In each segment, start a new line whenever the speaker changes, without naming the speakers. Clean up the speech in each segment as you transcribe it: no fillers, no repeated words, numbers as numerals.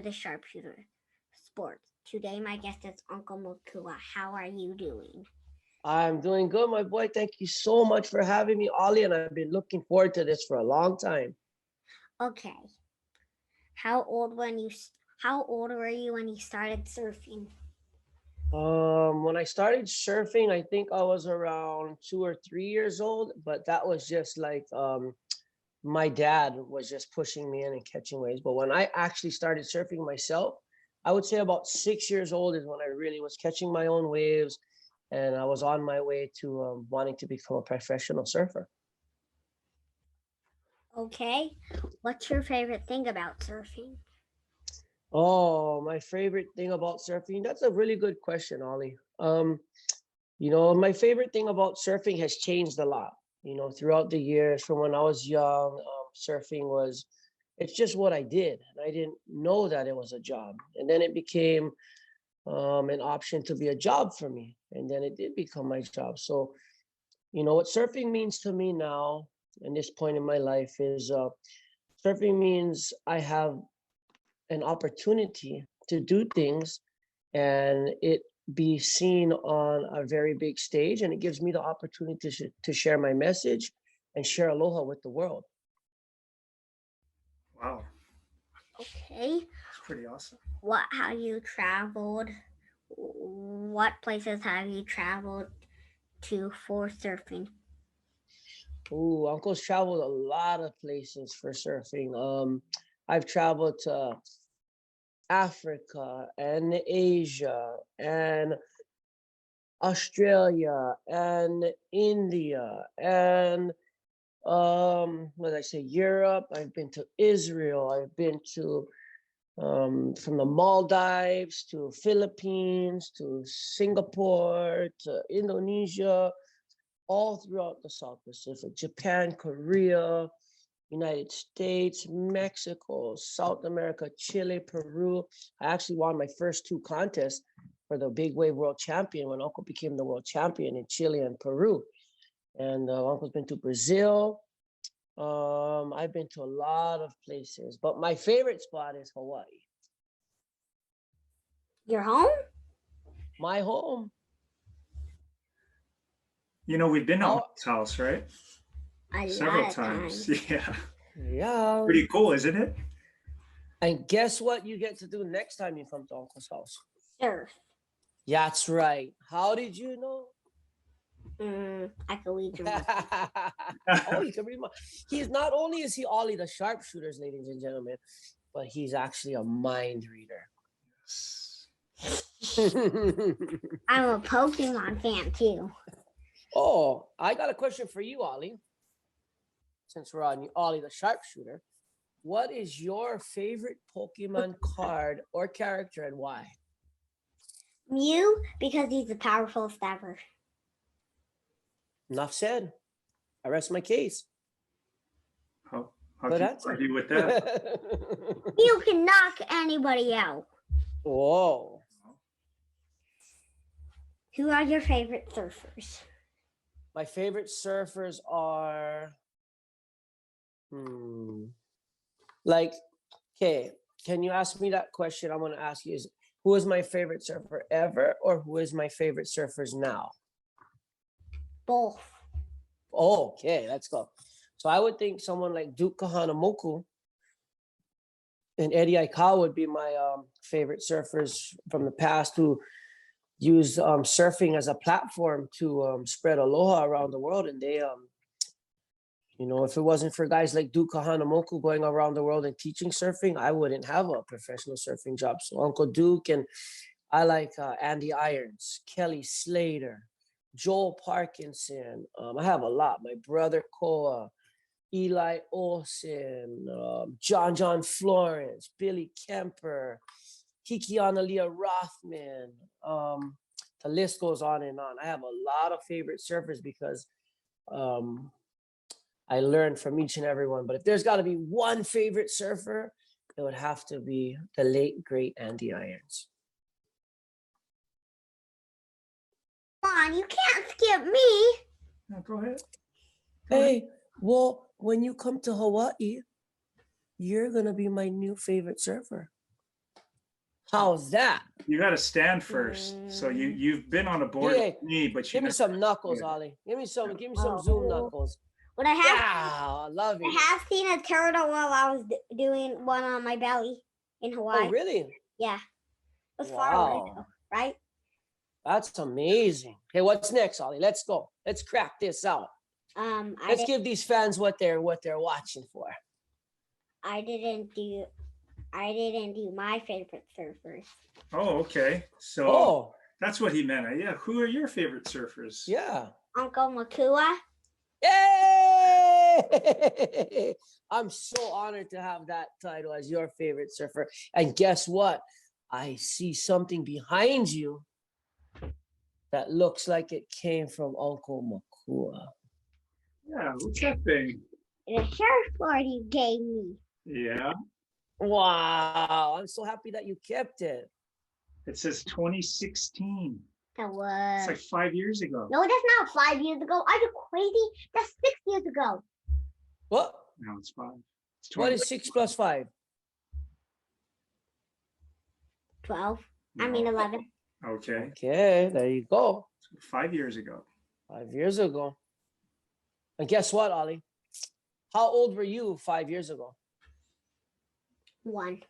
the Sharpshooter Sports. Today, my guest is Uncle Makua. How are you doing?
I'm doing good, my boy. Thank you so much for having me, Ollie. And I've been looking forward to this for a long time.
Okay. How old when you how old were you when you started surfing?
When I started surfing, I think I was around 2 or 3 years old, but that was just like my dad was just pushing me in and catching waves. But when I actually started surfing myself, I would say about 6 years old is when I really was catching my own waves, and I was on my way to wanting to become a professional surfer.
Okay. What's your favorite thing about surfing?
Oh, my favorite thing about surfing? That's a really good question, Ollie. My favorite thing about surfing has changed a lot. Throughout the years, from when I was young, surfing was, it's just what I did. And I didn't know that it was a job. And then it became an option to be a job for me. And then it did become my job. So, what surfing means to me now, in this point in my life, is surfing means I have an opportunity to do things and it be seen on a very big stage, and it gives me the opportunity to share my message and share aloha with the world.
Wow,
Okay.
it's pretty awesome.
What have you traveled? What places have you traveled to for surfing?
Ooh, uncle's traveled a lot of places for surfing. I've traveled to Africa and Asia and Australia and India and what did I say, Europe. I've been to Israel. I've been to from the Maldives to Philippines to Singapore to Indonesia, all throughout the South Pacific, Japan, Korea, United States, Mexico, South America, Chile, Peru. I actually won my first two contests for the Big Wave World Champion when Uncle became the world champion in Chile and Peru. And Uncle's been to Brazil. I've been to a lot of places, but my favorite spot is Hawaii.
Your home?
My home.
We've been to
Oh,
Uncle's house, right?
A
Several
lot of
times.
times.
Yeah.
yeah.
Pretty cool, isn't it?
And guess what you get to do next time you come to Uncle's house?
Surf.
Yeah, that's right. How did you know?
I can read your mind.
Oh, you can read my. He's not only is he Ollie the Sharpshooters, ladies and gentlemen, but he's actually a mind reader.
I'm a Pokemon fan too.
Oh, I got a question for you, Ollie. Since we're on Ollie the Sharpshooter, what is your favorite Pokemon card or character and why?
Mew, because he's the powerfulest ever.
Enough said. I rest my case.
How
Good
can you
answer.
argue with that?
Mew can knock anybody out.
Whoa.
Who are your favorite surfers?
My favorite surfers are like, okay, can you ask me that question? I'm going to ask you is who is my favorite surfer ever or who is my favorite surfers now?
Both.
Oh, okay, let's go. So I would think someone like Duke Kahanamoku and Eddie Aikawa would be my favorite surfers from the past who use surfing as a platform to spread aloha around the world. And they, if it wasn't for guys like Duke Kahanamoku going around the world and teaching surfing, I wouldn't have a professional surfing job. So Uncle Duke, and I like Andy Irons, Kelly Slater, Joel Parkinson. I have a lot. My brother Koa, Eli Olsen, John Florence, Billy Kemper, Kiki Analia Rothman. The list goes on and on. I have a lot of favorite surfers because I learned from each and every one. But if there's got to be one favorite surfer, it would have to be the late, great Andy Irons.
Come on, you can't skip me.
No, go ahead.
Hey, well, when you come to Hawaii, you're going to be my new favorite surfer. How's that?
You got to stand first. So you've been on a board
Yeah,
with me, but you
give me
never.
some knuckles,
Yeah.
Ollie. Give me some Zoom knuckles.
What I have,
Yeah, I love
I
it.
have seen a turtle while I was doing one on my belly in Hawaii.
Oh, really?
Yeah, it was far away
Wow.
though, right?
That's amazing. Okay, what's next, Ollie? Let's go. Let's crack this out. Let's give these fans what they're watching for.
I didn't do my favorite surfers.
Oh, okay. So
Oh,
that's what he meant. Yeah. Who are your favorite surfers?
yeah.
Uncle Makua.
Yay! I'm so honored to have that title as your favorite surfer. And guess what? I see something behind you that looks like it came from Uncle Makua.
Yeah. What's that thing?
The surfboard you gave me.
Yeah.
Wow, I'm so happy that you kept it.
It says 2016.
That was.
It's like 5 years ago.
No, that's not 5 years ago. Are you crazy? That's 6 years ago.
What?
No, it's 5. It's 20.
What is 6 plus 5?
12.
No.
I mean 11.
Okay.
Okay, there you go.
5 years ago.
5 years ago. And guess what, Ollie? How old were you 5 years ago?
1.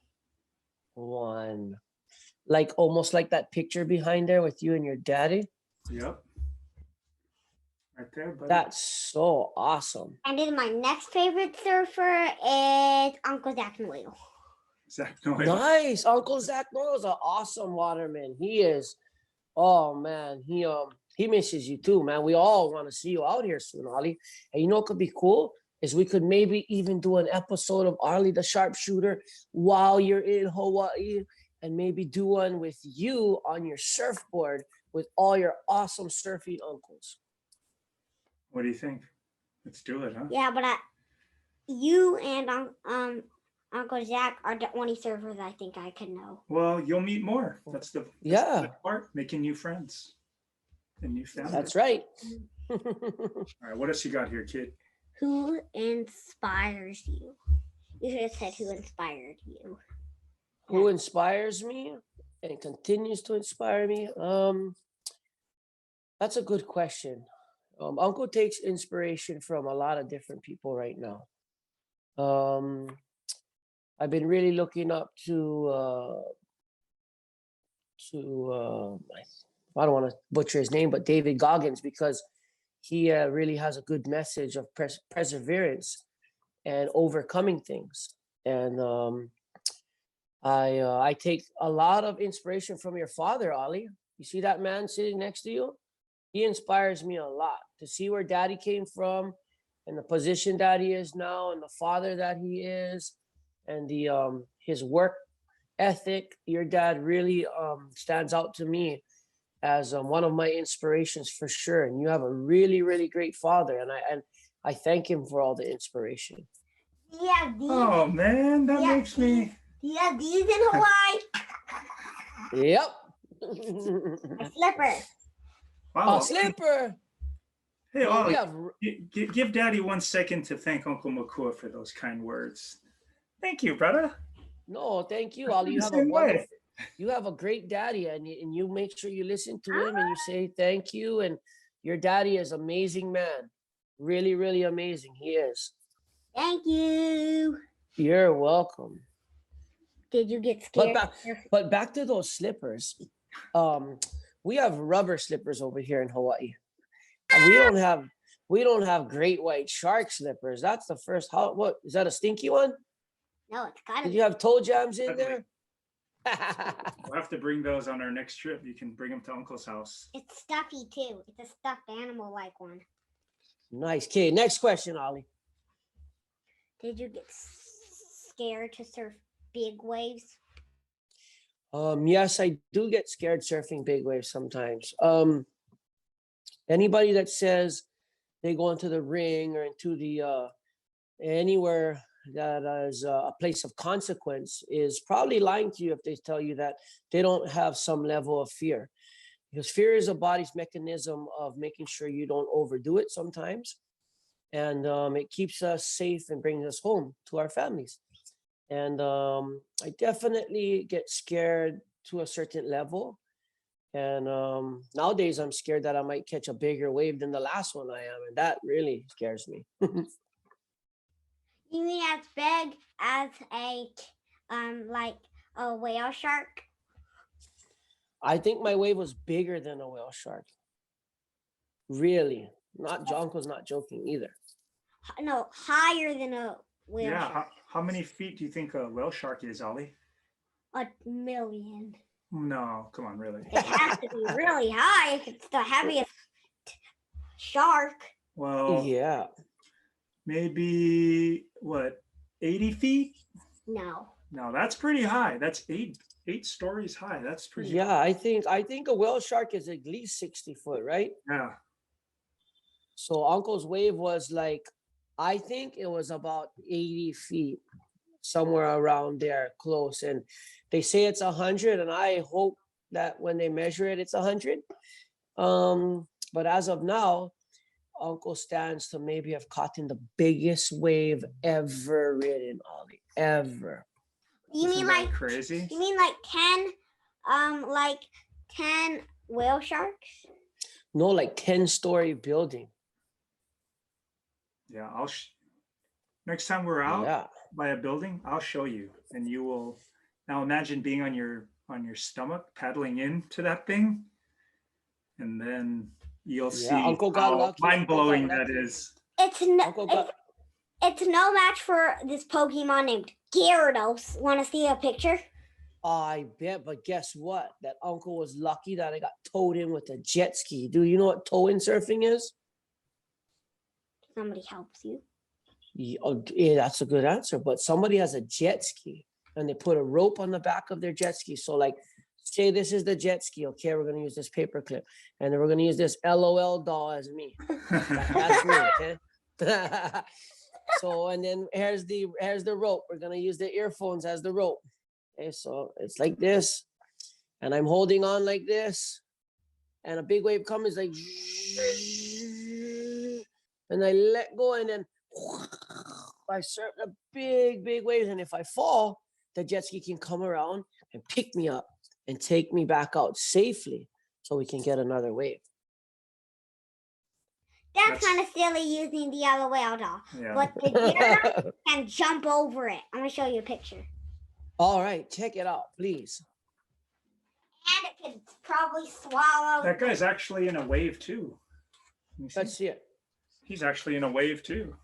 1. Like almost like that picture behind there with you and your daddy.
Yep. Right there, buddy.
That's so awesome.
And then my next favorite surfer is Uncle Zach Noyle.
Zach Noyle.
Nice. Uncle Zach Noyle is an awesome waterman. He is. Oh man, he misses you too, man. We all want to see you out here soon, Ollie. And you know what could be cool is we could maybe even do an episode of Ollie the Sharpshooter while you're in Hawaii, and maybe do one with you on your surfboard with all your awesome surfing uncles.
What do you think? Let's do it, huh?
Yeah, but you and Uncle Zach are the only surfers I think I can know.
Well, you'll meet more. That's the good part, making new friends and new family.
That's right.
All right, what else you got here, kid?
Who inspires you? You should have said who inspired you.
Who inspires me and continues to inspire me? That's a good question. Uncle takes inspiration from a lot of different people right now. I've been really looking up to I don't want to butcher his name, but David Goggins, because he really has a good message of perseverance and overcoming things. And I take a lot of inspiration from your father, Ollie. You see that man sitting next to you? He inspires me a lot to see where daddy came from and the position that he is now and the father that he is and the his work ethic. Your dad really stands out to me as one of my inspirations for sure. And you have a really, really great father, and I thank him for all the inspiration.
Yeah, these.
Oh man, that makes me.
Yeah, these in Hawaii.
Yep.
A slipper.
Wow.
A slipper.
Hey,
Well,
Ollie, give Daddy 1 second to thank Uncle Makua for those kind words. Thank you, brother.
No, thank you, Ollie. You have a great daddy, and you make sure you listen to him and you say thank you. And your daddy is an amazing man. Really, really amazing. He is.
Thank you.
You're welcome.
Did you get scared?
But back to those slippers. We have rubber slippers over here in Hawaii. We don't have great white shark slippers. That's the first. What is that, a stinky one?
No, it's kind of.
Did you have toe jams in there?
We'll have to bring those on our next trip. You can bring them to Uncle's house.
It's stuffy too. It's a stuffed animal like one.
Nice. Okay, next question, Ollie.
Did you get scared to surf big waves?
Yes, I do get scared surfing big waves sometimes. Anybody that says they go into the ring or into the anywhere that is a place of consequence is probably lying to you if they tell you that they don't have some level of fear. Because fear is a body's mechanism of making sure you don't overdo it sometimes. And it keeps us safe and brings us home to our families. And I definitely get scared to a certain level. And nowadays I'm scared that I might catch a bigger wave than the last one I am, and that really scares me.
You mean as big as like a whale shark?
I think my wave was bigger than a whale shark. Really. Not Jonko's not joking either.
No, higher than a whale
Yeah.
shark.
How many feet do you think a whale shark is, Ollie?
1,000,000.
No, come on, really.
It has to be really high if it's the heaviest shark.
Well,
Yeah.
maybe what, 80 feet?
No.
No, that's pretty high. That's eight stories high. That's pretty
Yeah,
high.
I think a whale shark is at least 60 foot, right?
Yeah.
So Uncle's wave was like, I think it was about 80 feet, somewhere around there, close. And they say it's 100, and I hope that when they measure it, it's 100. But as of now, Uncle stands to maybe have caught in the biggest wave ever ridden, Ollie, ever.
You
Isn't
mean
that
like
crazy?
You mean like 10 whale sharks?
No, like 10-story building.
Yeah, next time we're out
Yeah.
by a building, I'll show you, and you will. Now imagine being on your stomach, paddling into that thing, and then you'll
Yeah,
see
Uncle got
how
lucky.
mind
Uncle got
blowing that
lucky.
is.
It's no,
Uncle got
it's no match for this Pokemon named Gyarados. Want to see a picture?
I bet, but guess what? That uncle was lucky that I got towed in with a jet ski. Do you know what tow-in surfing is?
Somebody helps you.
Yeah, that's a good answer. But somebody has a jet ski and they put a rope on the back of their jet ski. So, like, say this is the jet ski. Okay, we're gonna use this paper clip, and then we're gonna use this LOL doll as me. That's me. Okay. So, and then here's the rope. We're gonna use the earphones as the rope. Okay, so it's like this, and I'm holding on like this, and a big wave comes like, and I let go, and then I surf the big waves, and if I fall, the jet ski can come around and pick me up and take me back out safely, so we can get another wave.
That's kind of silly using the yellow whale doll.
Yeah.
But the Gyarados can jump over it. I'm going to show you a picture.
All right, check it out, please.
And it can probably swallow.
That guy's actually in a wave too. Let me see.
Let's see it.
He's actually in a wave too.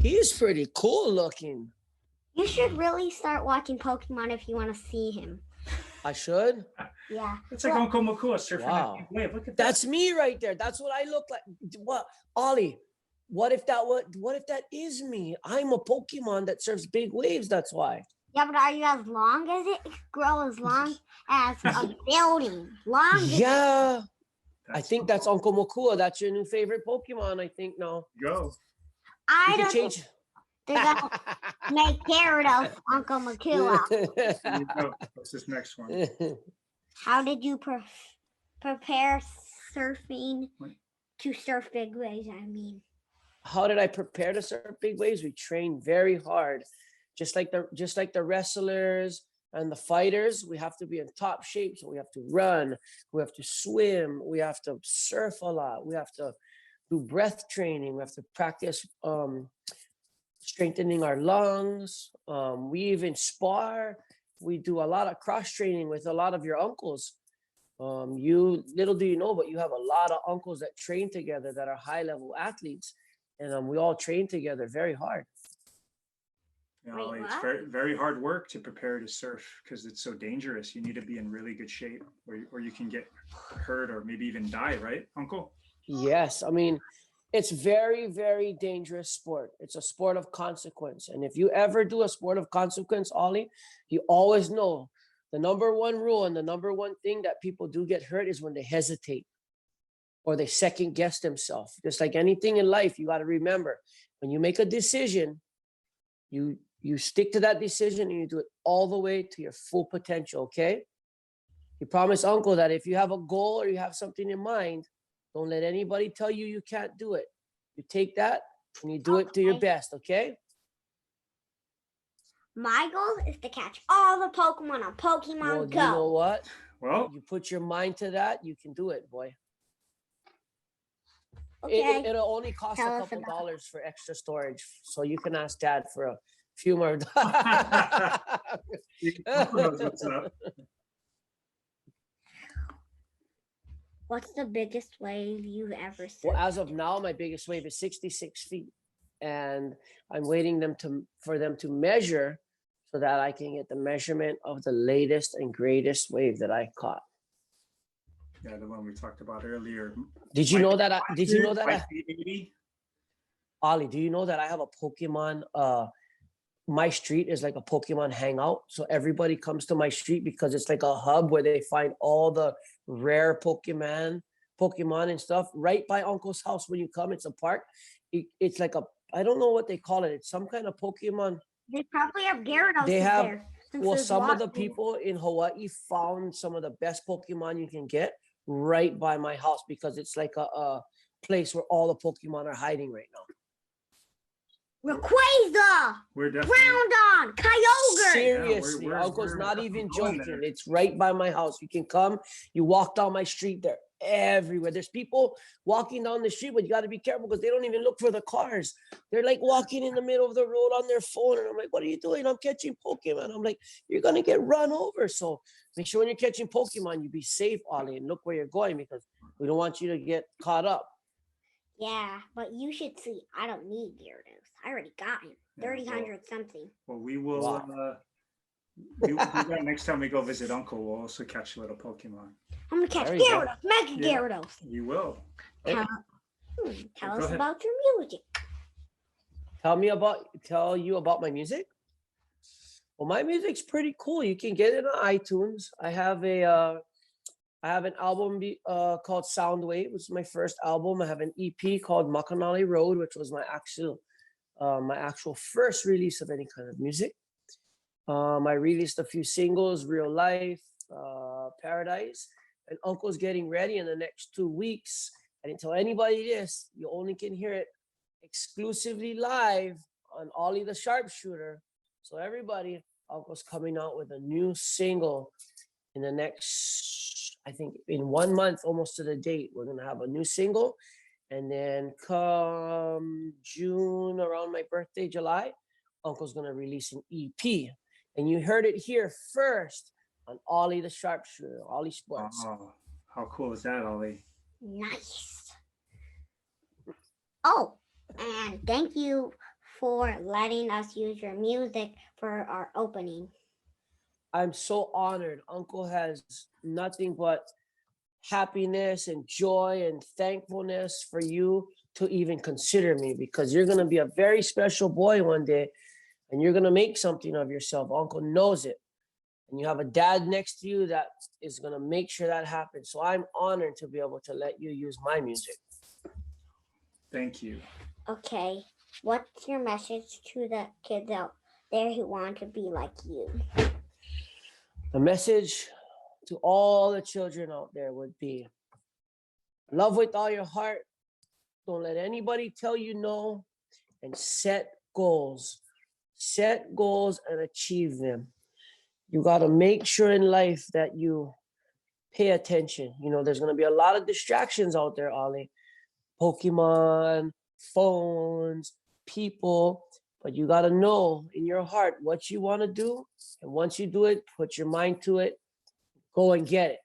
He's pretty cool looking.
You should really start watching Pokemon if you want to see him.
I should.
Yeah.
It's like Uncle Makua surfing
Wow.
a big wave. Look at that.
That's me right there. That's what I look like. What, Ollie? What if that is me? I'm a Pokemon that surfs big waves. That's why.
Yeah, but are you as long as it? Grow as long as a building. Long as
Yeah. I
That's
think that's Uncle Makua. That's your new favorite Pokemon, I think now.
go.
I
You can
don't
change.
think they're going to make Gyarados Uncle Makua.
There you go. What's this next one?
How did you prepare surfing to surf big waves? I mean,
How did I prepare to surf big waves? We trained very hard. Just like the wrestlers and the fighters, we have to be in top shape. So we have to run, we have to swim, we have to surf a lot, we have to do breath training, we have to practice strengthening our lungs. We even spar. We do a lot of cross training with a lot of your uncles. You little do you know, but you have a lot of uncles that train together that are high level athletes, and we all train together very hard.
You know,
Wait,
it's
what?
very, very hard work to prepare to surf because it's so dangerous. You need to be in really good shape or you can get hurt or maybe even die, right, Uncle?
Yes, I mean, it's very, very dangerous sport. It's a sport of consequence. And if you ever do a sport of consequence, Ollie, you always know the number one rule and the number one thing that people do get hurt is when they hesitate or they second guess themselves. Just like anything in life, you got to remember, when you make a decision, you stick to that decision and you do it all the way to your full potential, okay? You promise Uncle that if you have a goal or you have something in mind, don't let anybody tell you you can't do it. You take that and you do it to your
Okay.
best, okay?
My goal is to catch all the Pokemon on Pokemon
Well,
Go.
you know what?
Well,
You put your mind to that, you can do it, boy.
Okay.
It'll only cost
Tell
a
us
couple
about
dollars for extra storage, so you can ask Dad for a few more.
Uncle knows what's up.
What's the biggest wave you've ever surfed?
Well, as of now, my biggest wave is 66 feet, and I'm waiting for them to measure so that I can get the measurement of the latest and greatest wave that I caught.
Yeah, the one we talked about earlier.
Did you know that?
Might be 80.
Ollie, do you know that I have a Pokemon? My street is like a Pokemon hangout, so everybody comes to my street because it's like a hub where they find all the rare Pokemon and stuff right by Uncle's house. When you come, it's a park. It's like I don't know what they call it. It's some kind of Pokemon.
They probably have Gyarados
They have
there.
well, some of the people in Hawaii found some of the best Pokemon you can get right by my house because it's like a place where all the Pokemon are hiding right now.
Rayquaza,
We're definitely
Groundon, Kyogre.
Seriously,
we're-
Uncle's
we're
not even
going
joking.
there.
It's right by my house. You can come, you walk down my street, they're everywhere. There's people walking down the street, but you got to be careful because they don't even look for the cars. They're like walking in the middle of the road on their phone. And I'm like, what are you doing? I'm catching Pokemon. I'm like, you're going to get run over. So make sure when you're catching Pokemon, you be safe, Ollie, and look where you're going because we don't want you to get caught up.
Yeah, but you should see. I don't need Gyarados. I already got him.
Yeah,
300 something.
Well, we will.
Wow.
We will do that next time we go visit Uncle. We'll also catch a little Pokemon.
I'm gonna catch
There you go.
Gyarados, Mega
Yeah.
Gyarados.
You will.
Tell
Go
us
ahead.
about your music.
Tell you about my music. Well, my music's pretty cool. You can get it on iTunes. I have an album called Soundwave, which is my first album. I have an EP called Makuakai Road, which was my actual first release of any kind of music. I released a few singles, Real Life, Paradise, and Uncle's getting ready in the next 2 weeks. I didn't tell anybody this. You only can hear it exclusively live on Ollie the Sharpshooter. So everybody, Uncle's coming out with a new single in the next, I think in 1 month, almost to the date. We're gonna have a new single. And then come June, around my birthday, July, Uncle's gonna release an EP. And you heard it here first on Ollie the Sharpshooter, Ollie Sports.
Oh, how cool is that, Ollie?
Nice. Oh, and thank you for letting us use your music for our opening.
I'm so honored. Uncle has nothing but happiness and joy and thankfulness for you to even consider me because you're going to be a very special boy one day and you're going to make something of yourself. Uncle knows it. And you have a dad next to you that is going to make sure that happens. So I'm honored to be able to let you use my music.
Thank you.
Okay, what's your message to the kids out there who want to be like you?
The message to all the children out there would be love with all your heart. Don't let anybody tell you no, and set goals. Set goals and achieve them. You got to make sure in life that you pay attention. You know, there's going to be a lot of distractions out there, Ollie. Pokemon, phones, people, but you got to know in your heart what you want to do. And once you do it, put your mind to it, go and get it.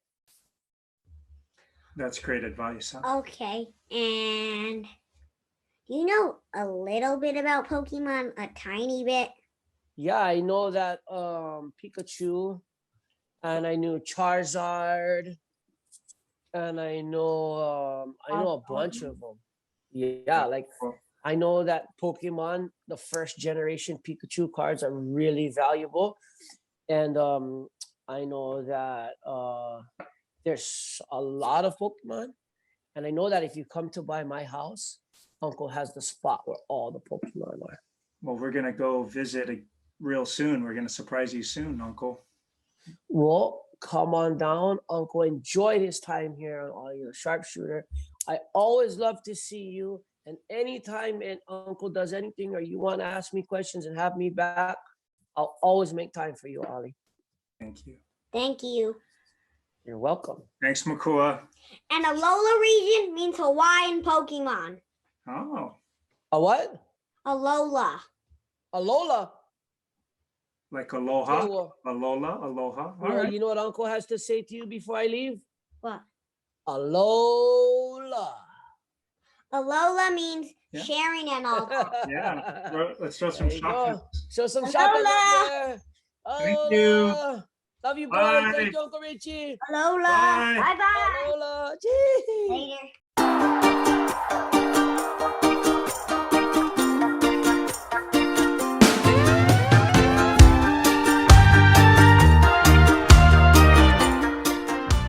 That's great advice. Huh?
Okay, and do you know a little bit about Pokemon? A tiny bit?
Yeah, I know that Pikachu, and I knew Charizard, and I know a bunch of them. Yeah, like I know that Pokemon, the first generation Pikachu cards are really valuable, and I know that there's a lot of Pokemon, and I know that if you come to buy my house, Uncle has the spot where all the Pokemon are.
Well, we're gonna go visit real soon. We're gonna surprise you soon, Uncle.
Well, come on down, Uncle. Enjoy this time here on All Your Sharpshooter. I always love to see you. And anytime Uncle does anything or you want to ask me questions and have me back, I'll always make time for you, Ollie.
Thank you.
Thank you.
You're welcome.
Thanks, Makua.
And Alola region means Hawaiian Pokemon.
Oh,
A what?
Alola.
Alola.
like
Okay,
aloha,
well,
alola, aloha. All
well,
right.
you know what Uncle has to say to you before I leave?
What?
Alola.
Alola means
Yeah.
sharing and all that.
Yeah. Let's throw some
There you go.
shots.
Show some shoppers
Alola.
up there.
Thank you.
Alola. Love you, boys.
Bye.
Thank you, Uncle Richie.
Alola.
Bye.
Bye bye.
Alola. Gee.
Later.